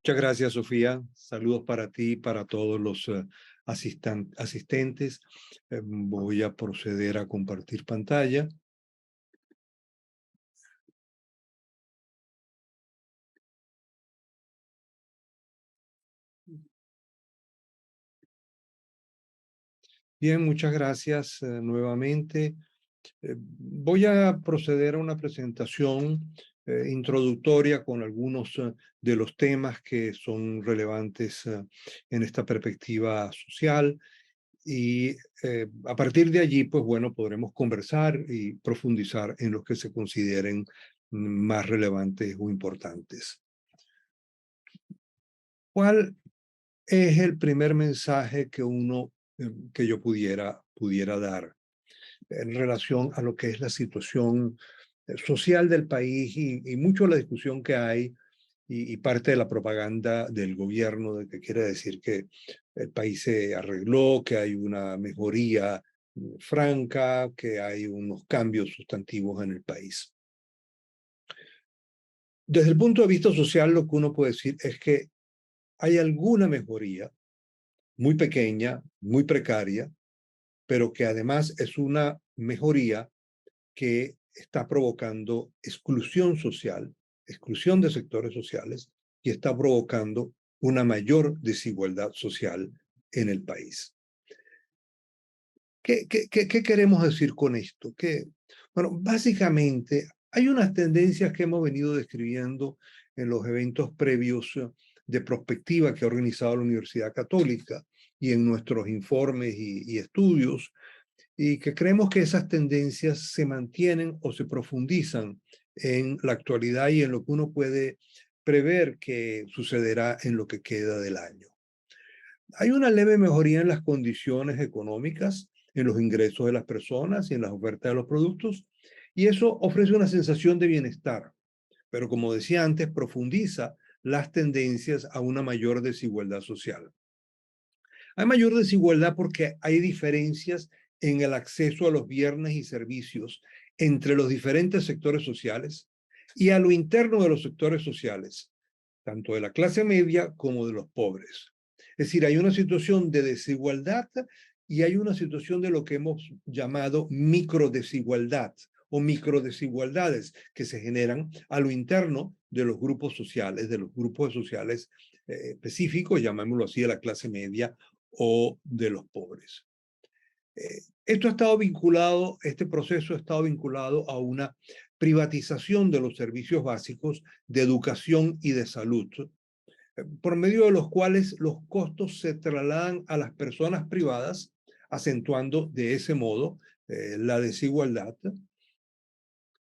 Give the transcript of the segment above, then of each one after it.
Muchas gracias, Sofía. Saludos para ti y para todos los asistentes. Voy a proceder a compartir pantalla. Bien, muchas gracias nuevamente. Voy a proceder a una presentación introductoria con algunos de los temas que son relevantes en esta perspectiva social. Y a partir de allí, pues bueno, podremos conversar y profundizar en los que se consideren más relevantes o importantes. ¿Cuál es el primer mensaje que yo pudiera dar en relación a lo que es la situación social del país y mucho la discusión que hay y parte de la propaganda del gobierno de que quiere decir que el país se arregló, que hay una mejoría franca, que hay unos cambios sustantivos en el país? Desde el punto de vista social, lo que uno puede decir es que hay alguna mejoría muy pequeña, muy precaria, pero que además es una mejoría que está provocando exclusión social, exclusión de sectores sociales, y está provocando una mayor desigualdad social en el país. ¿Qué queremos decir con esto? Bueno, básicamente hay unas tendencias que hemos venido describiendo en los eventos previos de prospectiva que ha organizado la Universidad Católica y en nuestros informes y estudios, y que creemos que esas tendencias se mantienen o se profundizan en la actualidad y en lo que uno puede prever que sucederá en lo que queda del año. Hay una leve mejoría en las condiciones económicas, en los ingresos de las personas y en las ofertas de los productos, y eso ofrece una sensación de bienestar, pero como decía antes, profundiza las tendencias a una mayor desigualdad social. Hay mayor desigualdad porque hay diferencias en el acceso a los bienes y servicios entre los diferentes sectores sociales y a lo interno de los sectores sociales, tanto de la clase media como de los pobres. Es decir, hay una situación de desigualdad y hay una situación de lo que hemos llamado microdesigualdad o microdesigualdades que se generan a lo interno de los grupos sociales, específicos, llamémoslo así, de la clase media o de los pobres. Este proceso ha estado vinculado a una privatización de los servicios básicos de educación y de salud, por medio de los cuales los costos se trasladan a las personas privadas, acentuando de ese modo la desigualdad.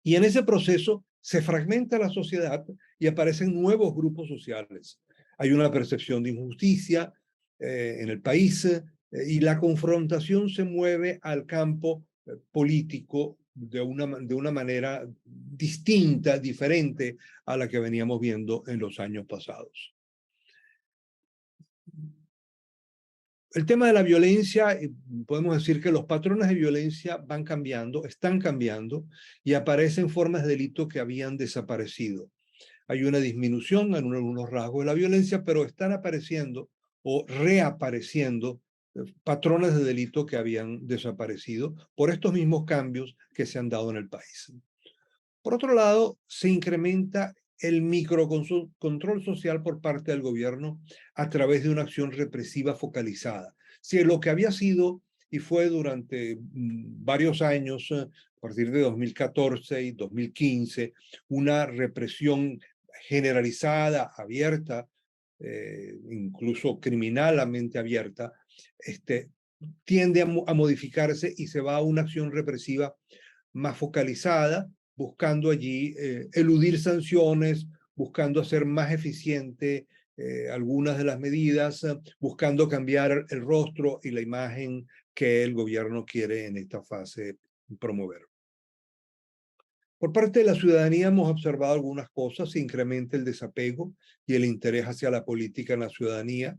Y en ese proceso se fragmenta la sociedad y aparecen nuevos grupos sociales. Hay una percepción de injusticia en el país y la confrontación se mueve al campo político de una manera distinta, diferente a la que veníamos viendo en los años pasados. El tema de la violencia, podemos decir que los patrones de violencia van cambiando, están cambiando y aparecen formas de delito que habían desaparecido. Hay una disminución en algunos rasgos de la violencia, pero están apareciendo o reapareciendo patrones de delito que habían desaparecido por estos mismos cambios que se han dado en el país. Por otro lado, se incrementa el microcontrol social por parte del gobierno a través de una acción represiva focalizada. Si lo que había sido y fue durante varios años, a partir de 2014 y 2015, una represión generalizada, abierta, incluso criminalmente abierta, tiende a modificarse y se va a una acción represiva más focalizada, buscando allí eludir sanciones, buscando hacer más eficiente algunas de las medidas, buscando cambiar el rostro y la imagen que el gobierno quiere en esta fase promover. Por parte de la ciudadanía hemos observado algunas cosas: se incrementa el desapego y el interés hacia la política en la ciudadanía,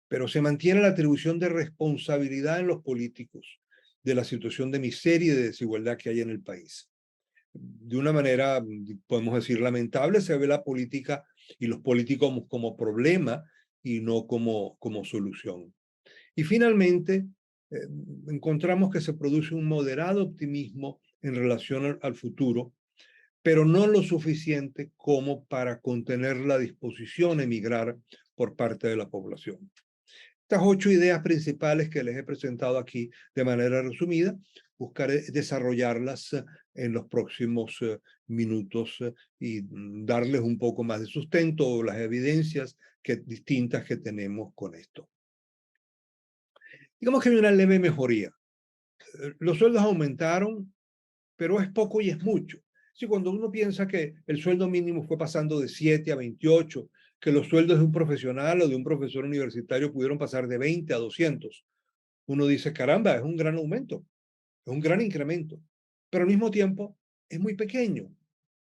pero se mantiene la atribución de responsabilidad en los políticos de la situación de miseria y de desigualdad que hay en el país. De una manera, podemos decir, lamentable, se ve la política y los políticos como problema y no como solución. Y finalmente, encontramos que se produce un moderado optimismo en relación al futuro, pero no lo suficiente como para contener la disposición a emigrar por parte de la población. Estas 8 ideas principales que les he presentado aquí de manera resumida, buscaré desarrollarlas en los próximos minutos y darles un poco más de sustento o las evidencias distintas que tenemos con esto. Digamos que hay una leve mejoría. Los sueldos aumentaron, pero es poco y es mucho. Sí, cuando uno piensa que el sueldo mínimo fue pasando de 7 a 28, que los sueldos de un profesional o de un profesor universitario pudieron pasar de 20 a 200, uno dice, caramba, es un gran aumento, es un gran incremento, pero al mismo tiempo es muy pequeño,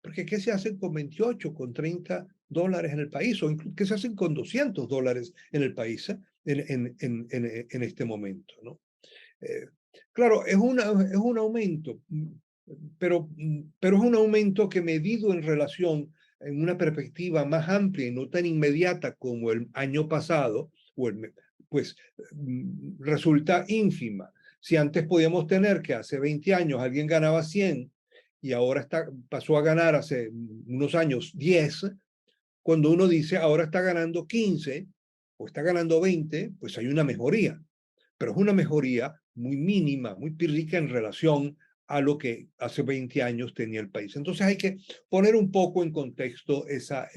porque ¿qué se hacen con 28, con 30 dólares en el país? ¿O qué se hacen con 200 dólares en el país en este momento, ¿no? Claro, es un aumento, pero es un aumento que medido en relación, en una perspectiva más amplia y no tan inmediata como el año pasado, pues resulta ínfima. Si antes podíamos tener que hace 20 años alguien ganaba 100 y ahora pasó a ganar hace unos años 10, cuando uno dice ahora está ganando 15 o está ganando 20, pues hay una mejoría, pero es una mejoría muy mínima, muy pírrica en relación a lo que hace 20 años tenía el país. Entonces hay que poner un poco en contexto esa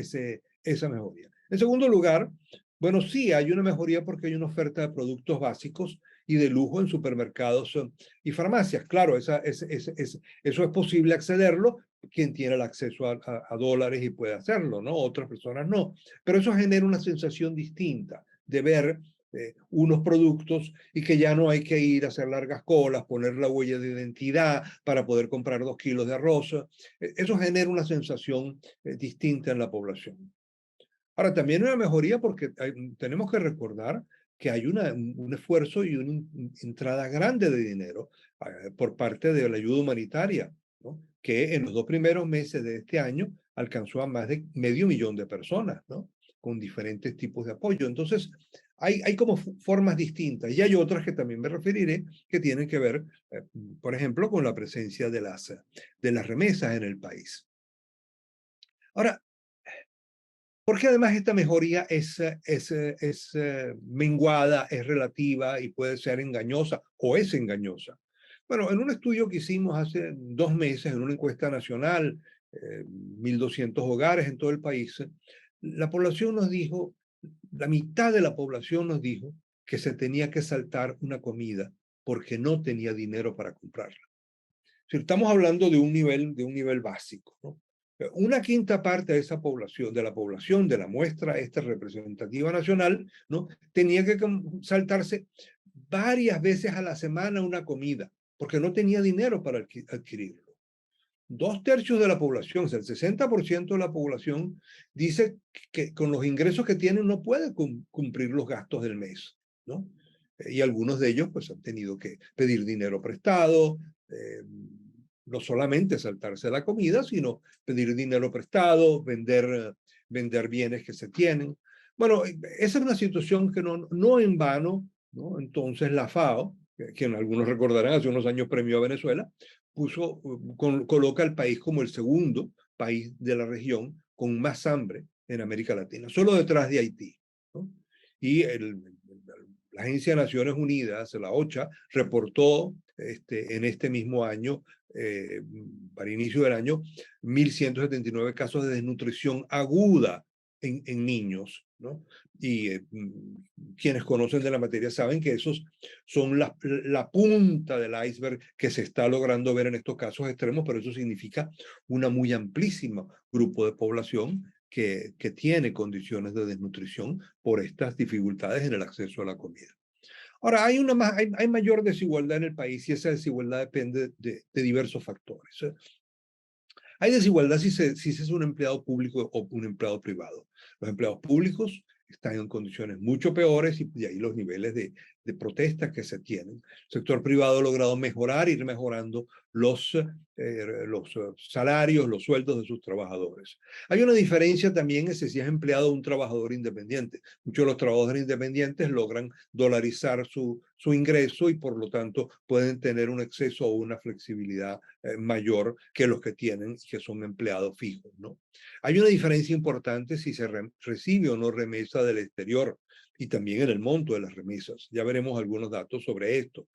mejoría. En segundo lugar, bueno, sí, hay una mejoría porque hay una oferta de productos básicos y de lujo en supermercados y farmacias. Claro, eso es posible accederlo quien tiene el acceso a dólares y puede hacerlo, ¿no? Otras personas no. Pero eso genera una sensación distinta de ver unos productos y que ya no hay que ir a hacer largas colas, poner la huella de identidad para poder comprar 2 kilos de arroz. Eso genera una sensación distinta en la población. Ahora, también una mejoría porque tenemos que recordar que hay un esfuerzo y una entrada grande de dinero por parte de la ayuda humanitaria, ¿no? Que en los 2 primeros meses de este año alcanzó a más de 500.000 de personas, ¿no? Con diferentes tipos de apoyo. Entonces, hay como formas distintas y hay otras que también me referiré que tienen que ver, por ejemplo, con la presencia de las remesas en el país. Ahora, porque además esta mejoría es menguada, es relativa y puede ser engañosa o es engañosa. Bueno, en un estudio que hicimos hace 2 meses, en una encuesta nacional, 1.200 hogares en todo el país, la población nos dijo, la mitad de la población nos dijo que se tenía que saltar una comida porque no tenía dinero para comprarla. Si estamos hablando de un nivel básico, ¿no? Una quinta parte de esa población, de la muestra esta representativa nacional, ¿no? Tenía que saltarse varias veces a la semana una comida, porque no tenía dinero para adquirirlo. 2/3 de la población, o sea, el 60% de la población, dice que con los ingresos que tienen no puede cumplir los gastos del mes, ¿no? Y algunos de ellos pues han tenido que pedir dinero prestado, no solamente saltarse la comida, sino pedir dinero prestado, vender bienes que se tienen. Bueno, esa es una situación que no en vano, ¿no? Entonces la FAO, que algunos recordarán, hace unos años premió a Venezuela, coloca al país como el segundo país de la región con más hambre en América Latina, solo detrás de Haití, ¿no? Y la Agencia de Naciones Unidas, la OCHA, reportó en este mismo año, para inicio del año, 1.179 casos de desnutrición aguda en niños, ¿no? Y quienes conocen de la materia saben que esos son la punta del iceberg que se está logrando ver en estos casos extremos, pero eso significa una muy amplísimo grupo de población que tiene condiciones de desnutrición por estas dificultades en el acceso a la comida. Ahora, hay mayor desigualdad en el país y esa desigualdad depende de diversos factores. Hay desigualdad si se es un empleado público o un empleado privado. Los empleados públicos están en condiciones mucho peores y de ahí los niveles de de protestas que se tienen. El sector privado ha logrado mejorar, ir mejorando los salarios, los sueldos de sus trabajadores. Hay una diferencia también es si es empleado o un trabajador independiente. Muchos de los trabajadores independientes logran dolarizar su ingreso y por lo tanto pueden tener un exceso o una flexibilidad mayor que los que tienen que son empleados fijos, ¿no? Hay una diferencia importante si se recibe o no remesa del exterior y también en el monto de las remesas. Ya veremos algunos datos sobre esto.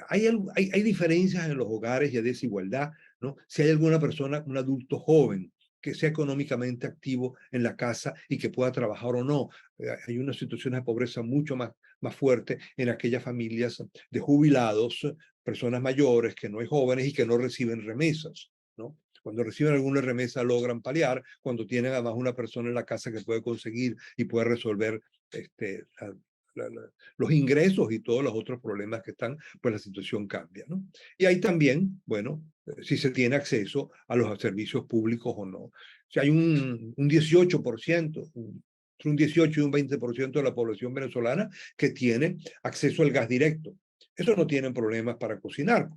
Hay diferencias en los hogares y hay desigualdad, ¿no? Si hay alguna persona, un adulto joven, que sea económicamente activo en la casa y que pueda trabajar o no. Hay una situación de pobreza mucho más fuerte en aquellas familias de jubilados, personas mayores, que no hay jóvenes y que no reciben remesas, ¿no? Cuando reciben alguna remesa logran paliar, cuando tienen además una persona en la casa que puede conseguir y puede resolver los ingresos y todos los otros problemas que están, pues la situación cambia, ¿no? Y hay también, bueno, si se tiene acceso a los servicios públicos o no. Si hay un 18%, entre un 18 y un 20% de la población venezolana que tiene acceso al gas directo. Eso no tienen problemas para cocinar,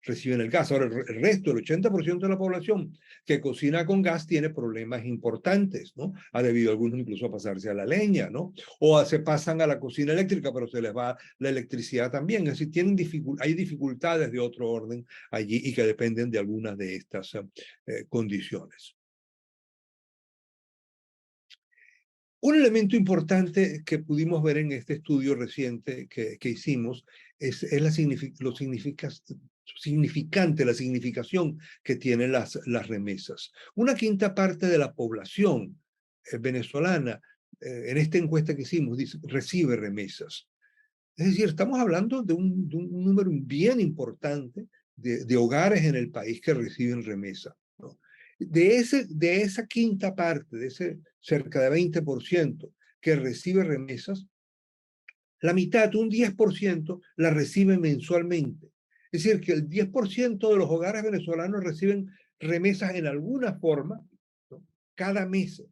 reciben el gas. Ahora, el resto, el 80% de la población que cocina con gas tiene problemas importantes, ¿no? Ha debido algunos incluso a pasarse a la leña, ¿no? O se pasan a la cocina eléctrica, pero se les va la electricidad también. Es decir, hay dificultades de otro orden allí y que dependen de algunas de estas condiciones. Un elemento importante que pudimos ver en este estudio reciente que hicimos es la significante, la significación que tienen las remesas. Una quinta parte de la población venezolana, en esta encuesta que hicimos, recibe remesas. Es decir, estamos hablando de un número bien importante de hogares en el país que reciben remesa, ¿no? De esa quinta parte, de ese cerca de 20% que recibe remesas, la mitad, un 10%, la recibe mensualmente. Es decir, que el 10% de los hogares venezolanos reciben remesas en alguna forma, ¿no? Cada mes.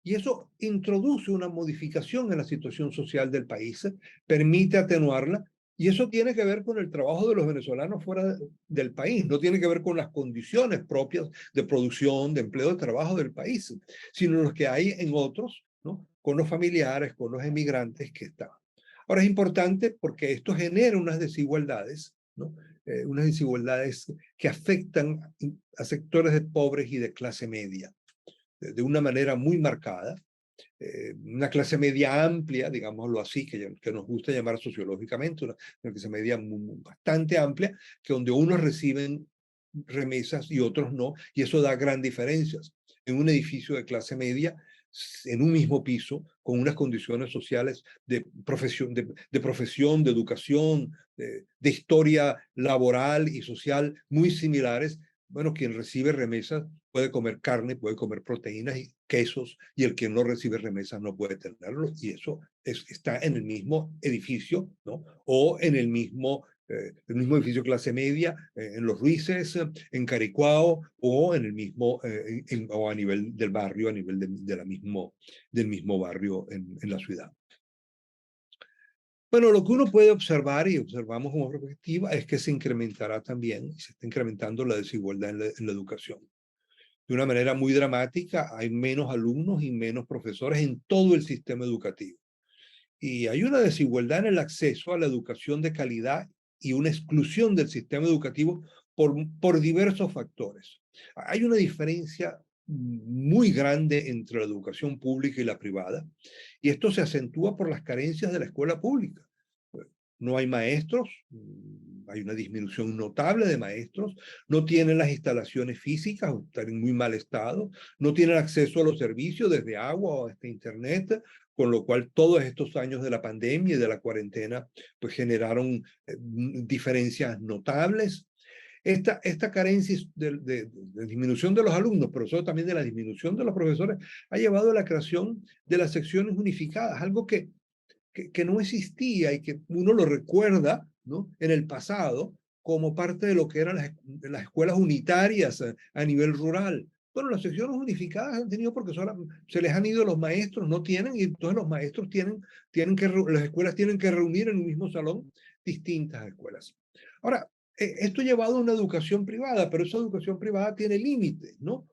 Y eso introduce una modificación en la situación social del país, permite atenuarla, y eso tiene que ver con el trabajo de los venezolanos fuera del país, no tiene que ver con las condiciones propias de producción, de empleo, de trabajo del país, sino los que hay en otros, ¿no? Con los familiares, con los emigrantes que están. Ahora es importante porque esto genera unas desigualdades, ¿no? Unas desigualdades que afectan a sectores de pobres y de clase media de una manera muy marcada, una clase media amplia, digámoslo así, que nos gusta llamar sociológicamente, una clase media bastante amplia, que donde unos reciben remesas y otros no, y eso da gran diferencias. En un edificio de clase media, en un mismo piso, con unas condiciones sociales de profesión, de educación, de historia laboral y social muy similares, bueno, quien recibe remesas puede comer carne, puede comer proteínas y quesos, y el que no recibe remesas no puede tenerlo, y eso está en el mismo edificio, ¿no? O en el mismo edificio clase media, en Los Ruices, en Caricuao, o en el mismo, o a nivel del barrio, a nivel del mismo barrio en la ciudad. Bueno, lo que uno puede observar, y observamos como perspectiva, es que se incrementará también, se está incrementando la desigualdad en la educación. De una manera muy dramática, hay menos alumnos y menos profesores en todo el sistema educativo. Y hay una desigualdad en el acceso a la educación de calidad y una exclusión del sistema educativo por diversos factores. Hay una diferencia muy grande entre la educación pública y la privada, y esto se acentúa por las carencias de la escuela pública. No hay maestros, hay una disminución notable de maestros, no tienen las instalaciones físicas, están en muy mal estado, no tienen acceso a los servicios desde agua hasta internet, con lo cual todos estos años de la pandemia y de la cuarentena pues generaron diferencias notables. Esta carencia de disminución de los alumnos, pero eso también de la disminución de los profesores, ha llevado a la creación de las secciones unificadas, algo que no existía y que uno lo recuerda, ¿no? En el pasado como parte de lo que eran las escuelas unitarias a nivel rural. Bueno, las secciones unificadas han tenido porque se les han ido los maestros, no tienen, y entonces los maestros las escuelas tienen que reunir en el mismo salón distintas escuelas. Ahora, esto ha llevado a una educación privada, pero esa educación privada tiene límites, ¿no?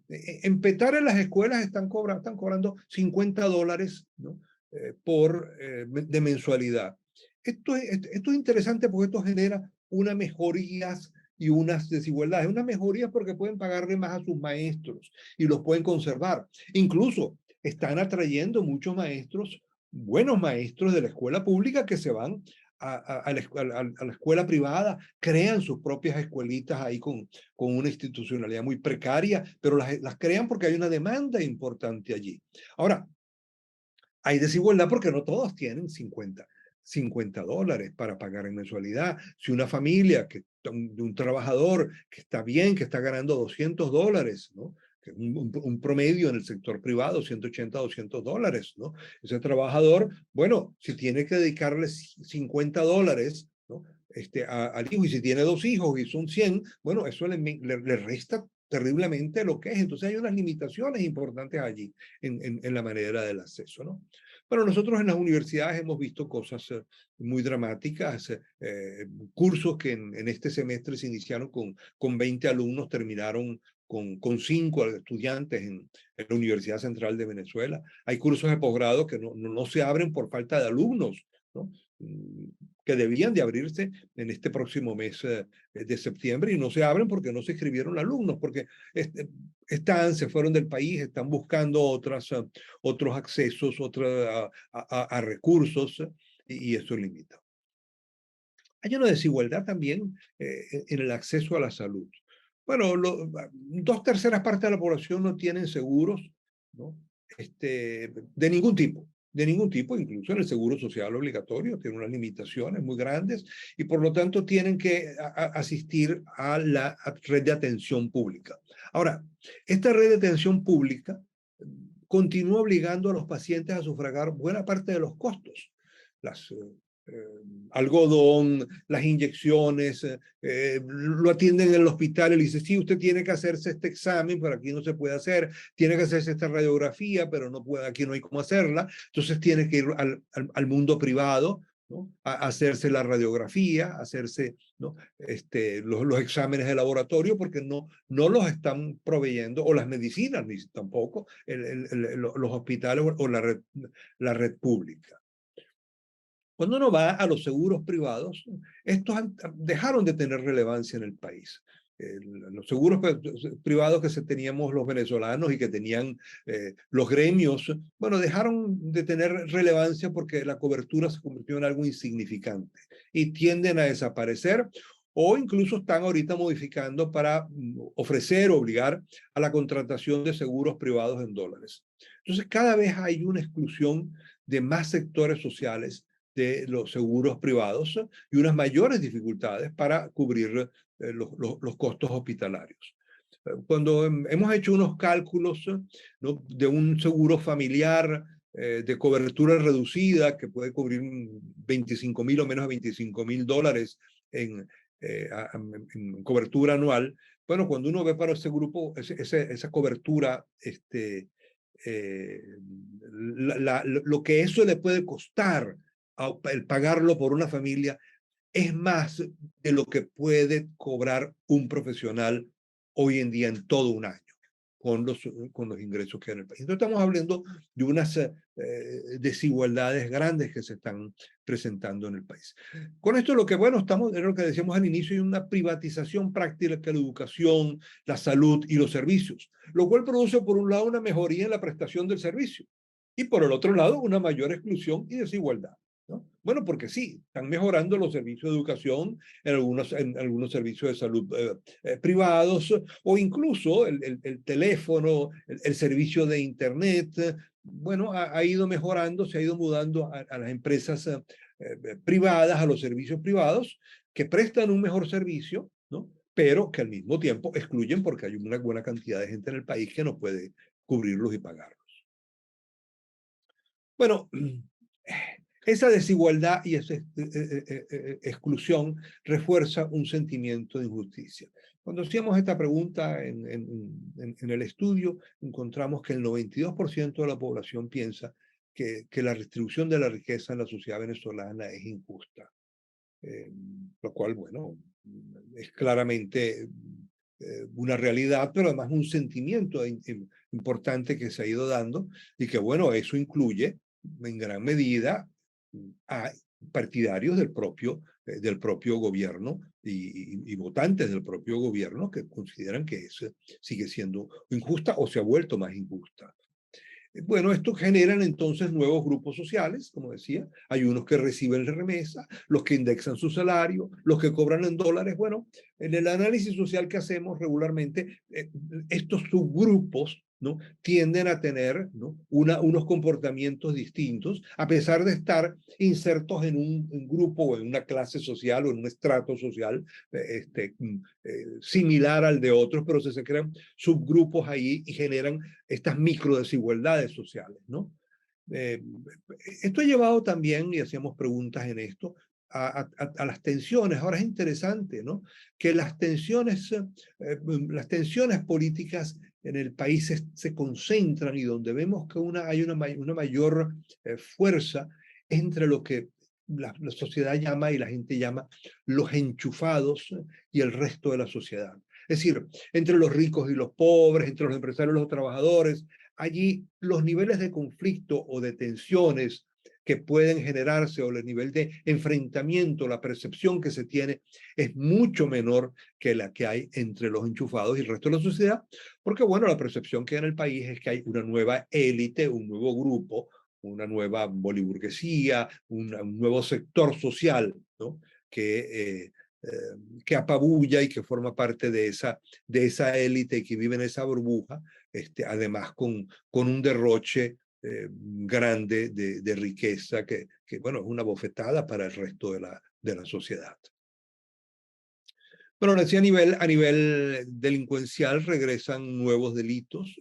En Petare en las escuelas están cobrando $50, ¿no? De mensualidad. Esto es interesante porque esto genera una mejoría y unas desigualdades. Unas mejorías porque pueden pagarle más a sus maestros y los pueden conservar. Incluso están atrayendo muchos maestros, buenos maestros de la escuela pública que se van a la escuela privada, crean sus propias escuelitas ahí con una institucionalidad muy precaria, pero las crean porque hay una demanda importante allí. Ahora, hay desigualdad porque no todos tienen $50 para pagar en mensualidad. Si una familia de un trabajador que está bien, que está ganando $200, ¿no? Que un promedio en el sector privado, 180, $200, ¿no? Ese trabajador, bueno, si tiene que dedicarle $50, ¿no? Al hijo, y si tiene 2 hijos y son 100, bueno, eso le resta terriblemente lo que es. Entonces hay unas limitaciones importantes allí en la manera del acceso, ¿no? Pero nosotros en las universidades hemos visto cosas muy dramáticas, cursos que en este semestre se iniciaron con 20 alumnos, terminaron con 5 estudiantes en la Universidad Central de Venezuela. Hay cursos de posgrado que no se abren por falta de alumnos, ¿no? Que debían de abrirse en este próximo mes de septiembre y no se abren porque no se inscribieron alumnos, porque se fueron del país, están buscando otros accesos, a recursos, y eso limita. Hay una desigualdad también en el acceso a la salud. Bueno, 2/3 partes de la población no tienen seguros, ¿no? De ningún tipo, incluso en el seguro social obligatorio, tiene unas limitaciones muy grandes y por lo tanto tienen que asistir a la red de atención pública. Ahora, esta red de atención pública continúa obligando a los pacientes a sufragar buena parte de los costos. Algodón, las inyecciones, lo atienden en el hospital y le dice, sí, usted tiene que hacerse este examen, pero aquí no se puede hacer, tiene que hacerse esta radiografía, pero no puede, aquí no hay cómo hacerla, entonces tiene que ir al mundo privado, ¿no? A hacerse la radiografía, hacerse, ¿no? los exámenes de laboratorio, porque no los están proveyendo, o las medicinas, ni tampoco los hospitales o la red pública. Cuando uno va a los seguros privados, estos dejaron de tener relevancia en el país. Los seguros privados que teníamos los venezolanos y que tenían los gremios, bueno, dejaron de tener relevancia porque la cobertura se convirtió en algo insignificante y tienden a desaparecer, o incluso están ahorita modificando para ofrecer, obligar a la contratación de seguros privados en dólares. Entonces, cada vez hay una exclusión de más sectores sociales de los seguros privados y unas mayores dificultades para cubrir los costos hospitalarios. Cuando hemos hecho unos cálculos, ¿no? De un seguro familiar de cobertura reducida que puede cubrir 25,000 o menos de $25,000 en, en cobertura anual, bueno, cuando uno ve para ese grupo, esa cobertura, lo que eso le puede costar el pagarlo por una familia es más de lo que puede cobrar un profesional hoy en día en todo un año con los ingresos que hay en el país. Entonces estamos hablando de unas desigualdades grandes que se están presentando en el país. Con esto lo que, bueno, es lo que decíamos al inicio, hay una privatización práctica de la educación, la salud y los servicios, lo cual produce por un lado una mejoría en la prestación del servicio y por el otro lado una mayor exclusión y desigualdad, ¿no? Bueno, porque sí, están mejorando los servicios de educación en algunos servicios de salud privados, o incluso el teléfono, el servicio de internet, bueno, ha ido mejorando, se ha ido mudando a las empresas privadas, a los servicios privados, que prestan un mejor servicio, ¿no? Pero que al mismo tiempo excluyen porque hay una buena cantidad de gente en el país que no puede cubrirlos y pagarlos. Bueno, Esa desigualdad y esa exclusión refuerza un sentimiento de injusticia. Cuando hacíamos esta pregunta en el estudio, encontramos que el 92% de la población piensa que la distribución de la riqueza en la sociedad venezolana es injusta. Lo cual, bueno, es claramente una realidad, pero además un sentimiento importante que se ha ido dando y que, bueno, eso incluye en gran medida a partidarios del propio gobierno y votantes del propio gobierno que consideran que eso sigue siendo injusta o se ha vuelto más injusta. Bueno, esto generan entonces nuevos grupos sociales, como decía. Hay unos que reciben remesa, los que indexan su salario, los que cobran en dólares. Bueno, en el análisis social que hacemos regularmente, estos subgrupos, ¿no?, tienden a tener, ¿no?, unos comportamientos distintos, a pesar de estar insertos en un grupo o en una clase social o en un estrato social similar al de otros, pero se crean subgrupos ahí y generan estas micro desigualdades sociales, ¿no? Eh, Esto ha llevado también, y hacíamos preguntas en esto, a las tensiones. Ahora es interesante, ¿no?, que las tensiones políticas en el país se concentran y donde vemos que hay una mayor fuerza entre lo que la sociedad llama y la gente llama los enchufados y el resto de la sociedad. Es decir, entre los ricos y los pobres, entre los empresarios y los trabajadores, allí los niveles de conflicto o de tensiones que pueden generarse o el nivel de enfrentamiento, la percepción que se tiene es mucho menor que la que hay entre los enchufados y el resto de la sociedad, porque bueno, la percepción que hay en el país es que hay una nueva élite, un nuevo grupo, una nueva boliburguesía, un nuevo sector social, ¿no?, que que apabulla y que forma parte de esa élite que vive en esa burbuja, además con un derroche grande de riqueza que, bueno, es una bofetada para el resto de la sociedad. Bueno, ahora sí, a nivel delincuencial regresan nuevos delitos.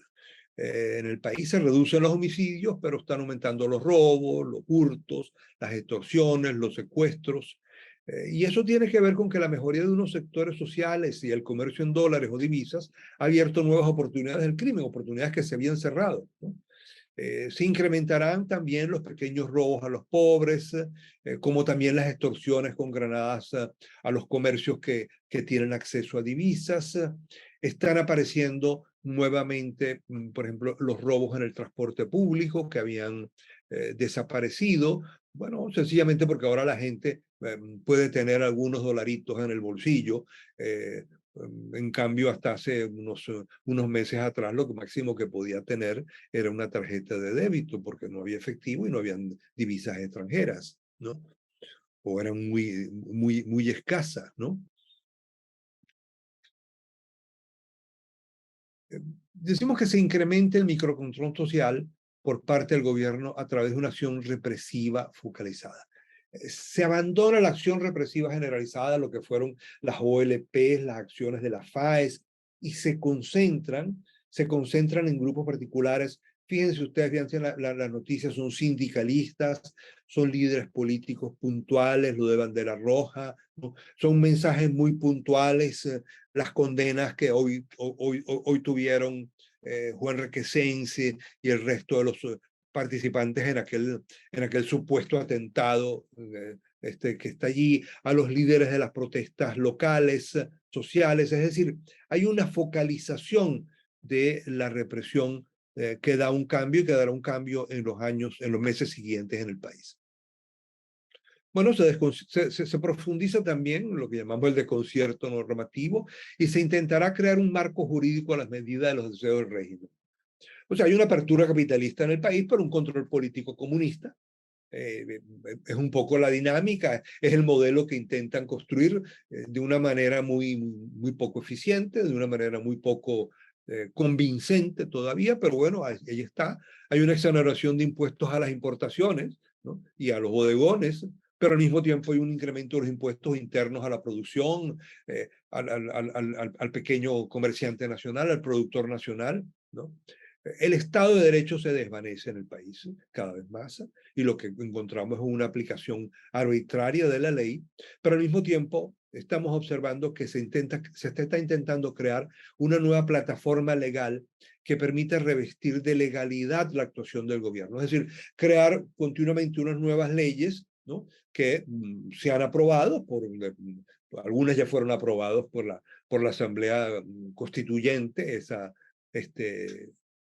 En el país se reducen los homicidios, pero están aumentando los robos, los hurtos, las extorsiones, los secuestros. Y eso tiene que ver con que la mejoría de unos sectores sociales y el comercio en dólares o divisas ha abierto nuevas oportunidades del crimen, oportunidades que se habían cerrado, ¿no? Se incrementarán también los pequeños robos a los pobres, como también las extorsiones con granadas a los comercios que tienen acceso a divisas. Están apareciendo nuevamente, por ejemplo, los robos en el transporte público que habían desaparecido. Bueno, sencillamente porque ahora la gente puede tener algunos dolaritos en el bolsillo. En cambio, hasta hace unos meses atrás, lo máximo que podía tener era una tarjeta de débito, porque no había efectivo y no habían divisas extranjeras, ¿no? O eran muy escasas, ¿no? Decimos que se incrementa el microcontrol social por parte del gobierno a través de una acción represiva focalizada. Se abandona la acción represiva generalizada, lo que fueron las OLPs, las acciones de las FAES, y se concentran en grupos particulares. Fíjense ustedes, fíjense las noticias, son sindicalistas, son líderes políticos puntuales, lo de bandera roja, ¿no? Son mensajes muy puntuales, las condenas que hoy tuvieron Juan Requesens y el resto de los participantes en aquel supuesto atentado que está allí, a los líderes de las protestas locales, sociales. Es decir, hay una focalización de la represión que da un cambio y que dará un cambio en los meses siguientes en el país. Bueno, se profundiza también lo que llamamos el desconcierto normativo y se intentará crear un marco jurídico a las medidas de los deseos del régimen. O sea, hay una apertura capitalista en el país, pero un control político comunista. Es un poco la dinámica, es el modelo que intentan construir de una manera muy poco eficiente, de una manera muy poco convincente todavía, pero bueno, ahí está. Hay una exoneración de impuestos a las importaciones, ¿no?, y a los bodegones, pero al mismo tiempo hay un incremento de los impuestos internos a la producción, al pequeño comerciante nacional, al productor nacional, ¿no? El Estado de Derecho se desvanece en el país cada vez más y lo que encontramos es una aplicación arbitraria de la ley, pero al mismo tiempo estamos observando que se está intentando crear una nueva plataforma legal que permite revestir de legalidad la actuación del gobierno, es decir, crear continuamente unas nuevas leyes, ¿no? Que se han aprobado, algunas ya fueron aprobadas por la Asamblea Constituyente, esa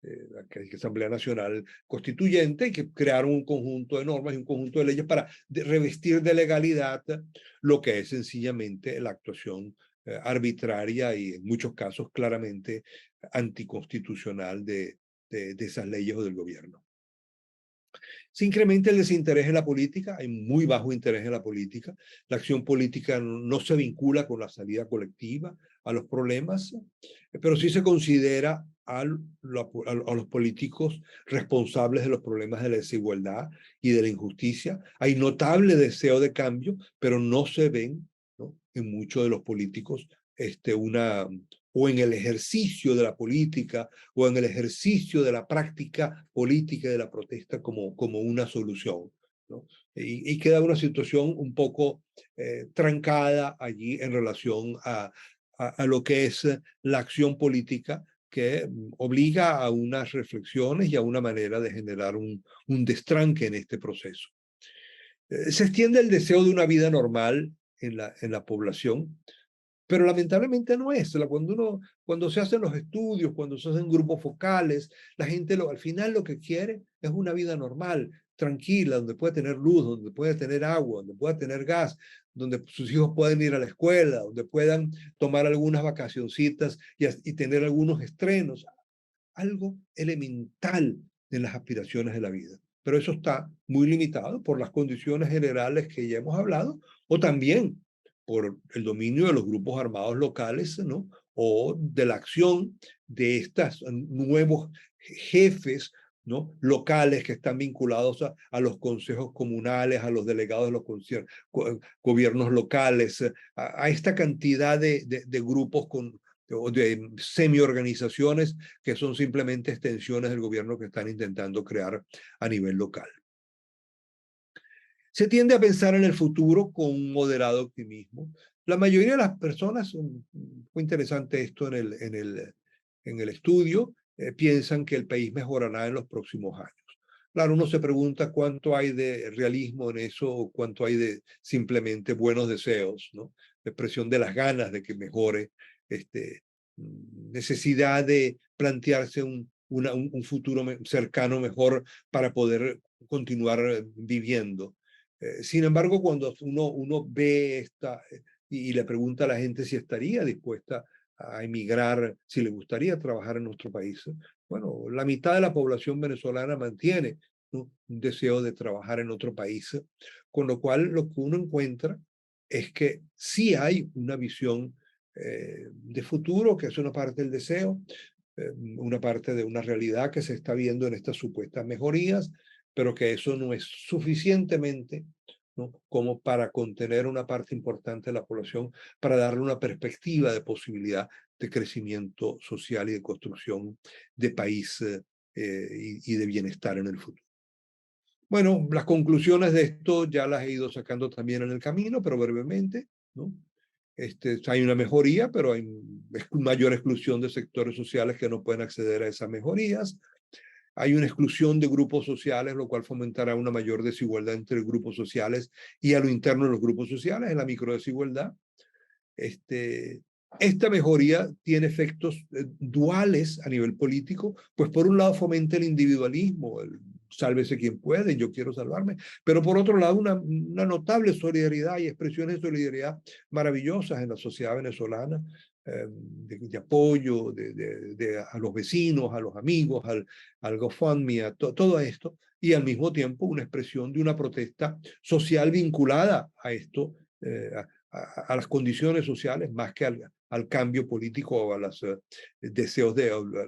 la Asamblea Nacional Constituyente, que crearon un conjunto de normas y un conjunto de leyes para revestir de legalidad lo que es sencillamente la actuación arbitraria y en muchos casos claramente anticonstitucional de esas leyes o del gobierno. Se incrementa el desinterés en la política, hay muy bajo interés en la política, la acción política no se vincula con la salida colectiva a los problemas, pero sí se considera a los políticos responsables de los problemas de la desigualdad y de la injusticia. Hay notable deseo de cambio, pero no se ven, ¿no?, en muchos de los políticos o en el ejercicio de la política o en el ejercicio de la práctica política de la protesta como una solución, ¿no? Y queda una situación un poco trancada allí en relación a lo que es la acción política, que obliga a unas reflexiones y a una manera de generar un destranque en este proceso. Se extiende el deseo de una vida normal en la población, pero lamentablemente no es. Cuando se hacen los estudios, cuando se hacen grupos focales, la gente al final lo que quiere es una vida normal, tranquila, donde puede tener luz, donde puede tener agua, donde puede tener gas, donde sus hijos pueden ir a la escuela, donde puedan tomar algunas vacacioncitas y tener algunos estrenos. Algo elemental en las aspiraciones de la vida. Pero eso está muy limitado por las condiciones generales que ya hemos hablado, o también por el dominio de los grupos armados locales, ¿no?, o de la acción de estos nuevos jefes, ¿no?, locales que están vinculados a los consejos comunales, a los delegados de los gobiernos locales, a esta cantidad de grupos o de semi-organizaciones que son simplemente extensiones del gobierno que están intentando crear a nivel local. Se tiende a pensar en el futuro con un moderado optimismo. La mayoría de las personas, fue interesante esto en el estudio, piensan que el país mejorará en los próximos años. Claro, uno se pregunta cuánto hay de realismo en eso o cuánto hay de simplemente buenos deseos, ¿no? Expresión de las ganas de que mejore, necesidad de plantearse un futuro cercano mejor para poder continuar viviendo. Sin embargo, cuando uno ve y le pregunta a la gente si estaría dispuesta a emigrar, si le gustaría trabajar en nuestro país, bueno, la mitad de la población venezolana mantiene, ¿no?, un deseo de trabajar en otro país, con lo cual lo que uno encuentra es que sí hay una visión de futuro, que es una parte del deseo, una parte de una realidad que se está viendo en estas supuestas mejorías, pero que eso no es suficientemente, ¿no?, como para contener una parte importante de la población, para darle una perspectiva de posibilidad de crecimiento social y de construcción de país y de bienestar en el futuro. Bueno, las conclusiones de esto ya las he ido sacando también en el camino, pero brevemente, ¿no? Hay una mejoría, pero hay mayor exclusión de sectores sociales que no pueden acceder a esas mejorías. Hay una exclusión de grupos sociales, lo cual fomentará una mayor desigualdad entre grupos sociales y a lo interno de los grupos sociales, en la microdesigualdad. Esta mejoría tiene efectos duales a nivel político, pues por un lado fomenta el individualismo, sálvese quien puede, yo quiero salvarme, pero por otro lado una notable solidaridad y expresiones de solidaridad maravillosas en la sociedad venezolana, de apoyo a los vecinos, a los amigos, al GoFundMe, todo esto, y al mismo tiempo una expresión de una protesta social vinculada a esto, a las condiciones sociales más que al cambio político o a los deseos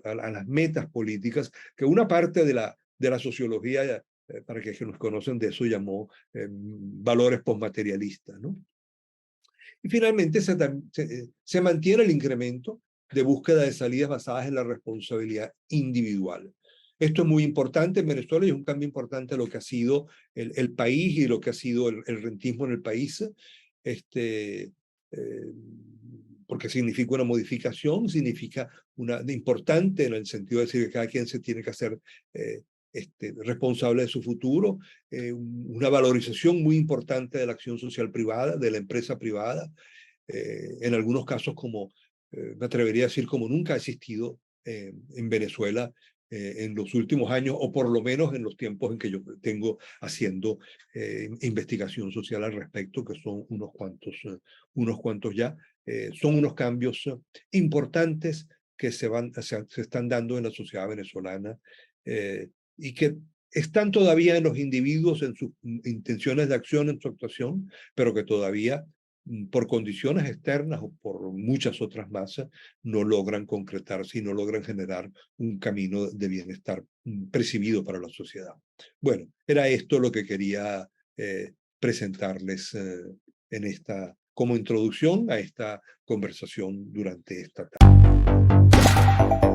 a las metas políticas, que una parte de la sociología, para que nos conocen de eso, llamó valores postmaterialistas, ¿no? Y finalmente se mantiene el incremento de búsqueda de salidas basadas en la responsabilidad individual. Esto es muy importante en Venezuela y es un cambio importante a lo que ha sido el país y lo que ha sido el rentismo en el país, eh, porque significa una modificación, significa una importante en el sentido de decir que cada quien se tiene que hacer responsable de su futuro, una valorización muy importante de la acción social privada, de la empresa privada, en algunos casos como, me atrevería a decir, como nunca ha existido en Venezuela en los últimos años, o por lo menos en los tiempos en que yo tengo haciendo investigación social al respecto, que son unos cuantos ya. Son unos cambios importantes que se están dando en la sociedad venezolana y que están todavía en los individuos, en sus intenciones de acción, en su actuación, pero que todavía por condiciones externas o por muchas otras masas, no logran concretarse y no logran generar un camino de bienestar percibido para la sociedad. Bueno, era esto lo que quería presentarles en esta, como introducción a esta conversación durante esta tarde.